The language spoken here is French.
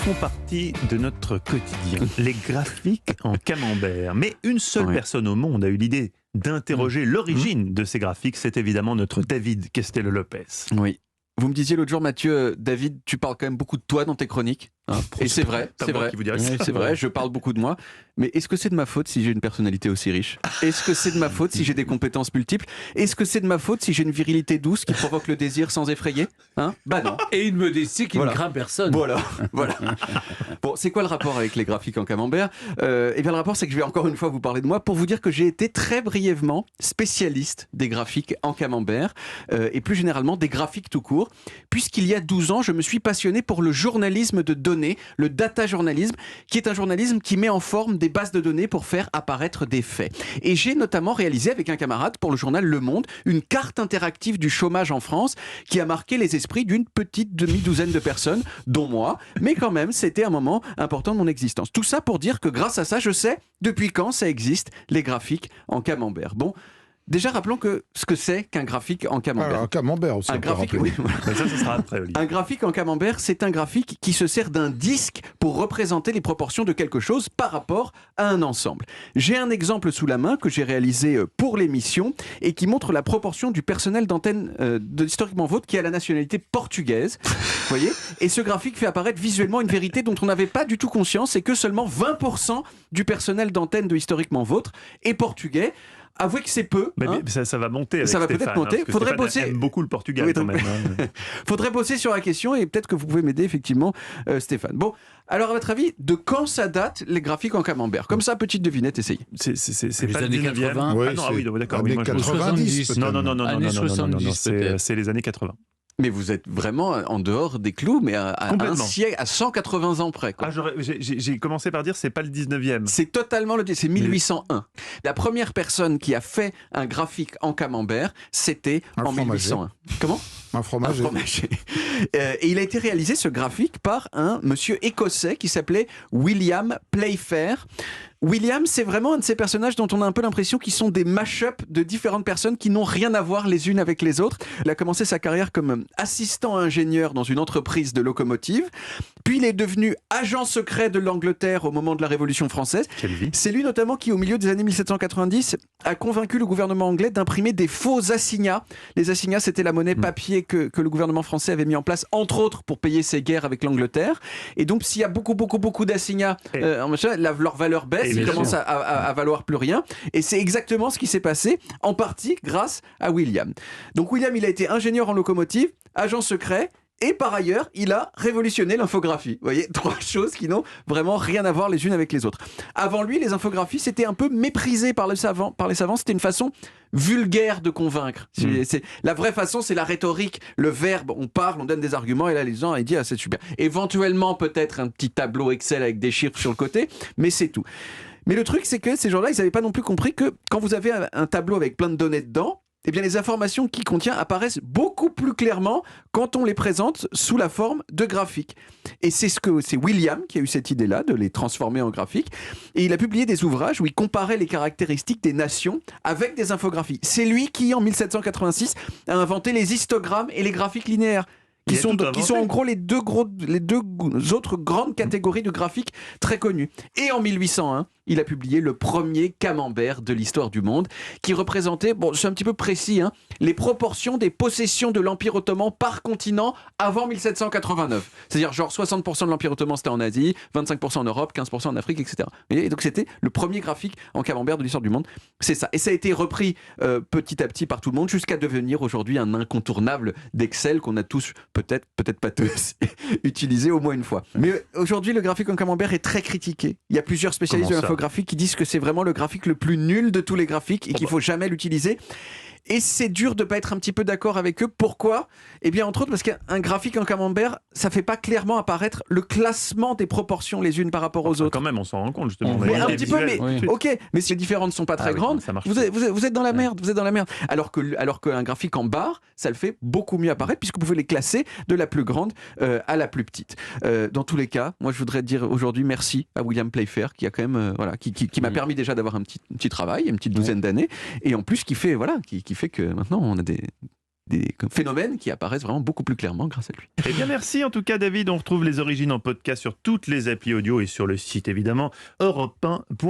font partie de notre quotidien, les graphiques en camembert. Mais une seule personne au monde a eu l'idée d'interroger l'origine de ces graphiques, c'est évidemment notre David Castello-Lopez. Oui. Vous me disiez l'autre jour, Mathieu, David, tu parles quand même beaucoup de toi dans tes chroniques. Hein, et c'est vrai, c'est vrai. C'est vrai, je parle beaucoup de moi. Mais est-ce que c'est de ma faute si j'ai une personnalité aussi riche ? Est-ce que c'est de ma faute si j'ai des compétences multiples ? Est-ce que c'est de ma faute si j'ai une virilité douce qui provoque le désir sans effrayer ? Hein ? Bah non. Et une modestie qui ne craint personne. Voilà. Bon, c'est quoi le rapport avec les graphiques en camembert ? Eh bien, le rapport, c'est que je vais encore une fois vous parler de moi pour vous dire que j'ai été très brièvement spécialiste des graphiques en camembert et plus généralement des graphiques tout court, puisqu'il y a 12 ans, je me suis passionné pour le journalisme de données, le data journalisme, qui est un journalisme qui met en forme des bases de données pour faire apparaître des faits. Et j'ai notamment réalisé avec un camarade pour le journal Le Monde une carte interactive du chômage en France qui a marqué les esprits d'une petite demi-douzaine de personnes, dont moi, mais quand même, c'était un moment important de mon existence. Tout ça pour dire que grâce à ça, je sais depuis quand ça existe, les graphiques en camembert. Bon, déjà, rappelons ce que c'est qu'un graphique en camembert. Alors, un camembert aussi. Un graphique, oui. Ça sera après, Olivier. Un graphique en camembert, c'est un graphique qui se sert d'un disque pour représenter les proportions de quelque chose par rapport à un ensemble. J'ai un exemple sous la main que j'ai réalisé pour l'émission et qui montre la proportion du personnel d'antenne de Historiquement Vôtre qui a la nationalité portugaise. Vous voyez ? Et ce graphique fait apparaître visuellement une vérité dont on n'avait pas du tout conscience, c'est que seulement 20% du personnel d'antenne de Historiquement Vôtre est portugais. Avouez que c'est peu. Mais ça va monter avec ça va Stéphane, peut-être monter. Parce que Faudrait Stéphane bosser. aime beaucoup le Portugal quand même. Faudrait bosser sur la question et peut-être que vous pouvez m'aider effectivement, Stéphane. Bon, alors à votre avis, de quand ça date les graphiques en camembert ? Comme ça, petite devinette, essayez. C'est Les pas années le 19e. 80. Ouais, Ah non, ah oui, d'accord. années Oui, moi, je- 90 peut-être. Non, Années 70 peut-être. c'est les années 80. Mais vous êtes vraiment en dehors des clous, mais à un siècle, à 180 ans près, quoi. J'ai commencé par dire c'est pas le 19e. C'est totalement c'est 1801. La première personne qui a fait un graphique en camembert, c'était en 1801. Comment ? Un fromager. Et il a été réalisé, ce graphique, par un monsieur écossais qui s'appelait William Playfair. William, c'est vraiment un de ces personnages dont on a un peu l'impression qu'ils sont des mash-up de différentes personnes qui n'ont rien à voir les unes avec les autres. Il a commencé sa carrière comme assistant ingénieur dans une entreprise de locomotives. Puis il est devenu agent secret de l'Angleterre au moment de la Révolution française. Quelle vie. C'est lui notamment qui, au milieu des années 1790, a convaincu le gouvernement anglais d'imprimer des faux assignats. Les assignats, c'était la monnaie papier que le gouvernement français avait mis en place, entre autres, pour payer ses guerres avec l'Angleterre. Et donc, s'il y a beaucoup d'assignats, leur valeur baisse, ils commencent à valoir plus rien. Et c'est exactement ce qui s'est passé, en partie grâce à William. Donc William, il a été ingénieur en locomotive, agent secret, et par ailleurs, il a révolutionné l'infographie. Vous voyez, 3 choses qui n'ont vraiment rien à voir les unes avec les autres. Avant lui, les infographies, c'était un peu méprisé par les savants. C'était une façon vulgaire de convaincre. La vraie façon, c'est la rhétorique. Le verbe, on parle, on donne des arguments, et là, les gens, ils disent, ah, c'est super. Éventuellement, peut-être un petit tableau Excel avec des chiffres sur le côté, mais c'est tout. Mais le truc, c'est que ces gens-là, ils n'avaient pas non plus compris que quand vous avez un tableau avec plein de données dedans, eh bien, les informations qu'il contient apparaissent beaucoup plus clairement quand on les présente sous la forme de graphiques. Et c'est William qui a eu cette idée-là de les transformer en graphiques. Et il a publié des ouvrages où il comparait les caractéristiques des nations avec des infographies. C'est lui qui, en 1786, a inventé les histogrammes et les graphiques linéaires. Qui sont en gros les deux autres grandes catégories de graphiques très connues. Et en 1801, il a publié le premier camembert de l'histoire du monde, qui représentait, bon, c'est un petit peu précis, hein, les proportions des possessions de l'Empire ottoman par continent avant 1789. C'est-à-dire, genre 60% de l'Empire ottoman c'était en Asie, 25% en Europe, 15% en Afrique, etc. Et donc c'était le premier graphique en camembert de l'histoire du monde. C'est ça. Et ça a été repris petit à petit par tout le monde, jusqu'à devenir aujourd'hui un incontournable d'Excel qu'on a tous, peut-être pas tous, utilisé au moins une fois. Mais aujourd'hui, le graphique en camembert est très critiqué. Il y a plusieurs spécialistes de l'infographie qui disent que c'est vraiment le graphique le plus nul de tous les graphiques et qu'il faut jamais l'utiliser. Et c'est dur de ne pas être un petit peu d'accord avec eux. Pourquoi ? Eh bien, entre autres, parce qu'un graphique en camembert, ça ne fait pas clairement apparaître le classement des proportions les unes par rapport aux autres. Quand même, on s'en rend compte, justement. Mais un petit peu, mais ok, mais si les différences ne sont pas très grandes, vous êtes dans la merde, vous êtes dans la merde. Alors qu'un graphique en barre, ça le fait beaucoup mieux apparaître, puisque vous pouvez les classer de la plus grande à la plus petite. Dans tous les cas, moi, je voudrais dire aujourd'hui merci à William Playfair, qui a quand même, qui m'a permis déjà d'avoir un petit travail, une petite douzaine d'années, et en plus, qui fait que maintenant, on a phénomènes qui apparaissent vraiment beaucoup plus clairement grâce à lui. Eh bien merci en tout cas David, on retrouve les origines en podcast sur toutes les applis audio et sur le site évidemment europe1.fr.